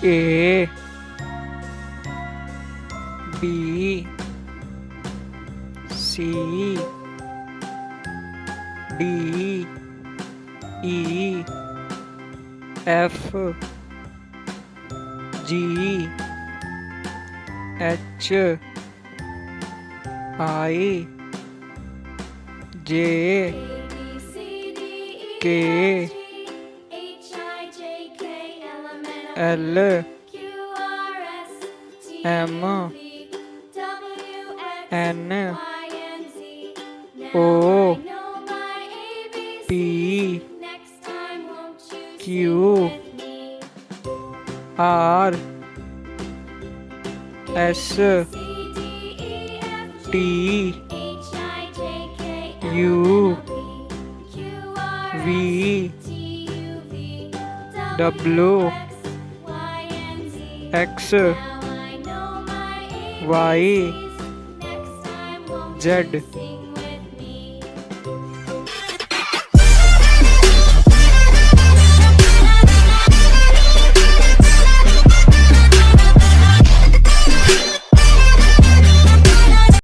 A B C D E F G H I J K L M N O P Q R S T U V W X Y Z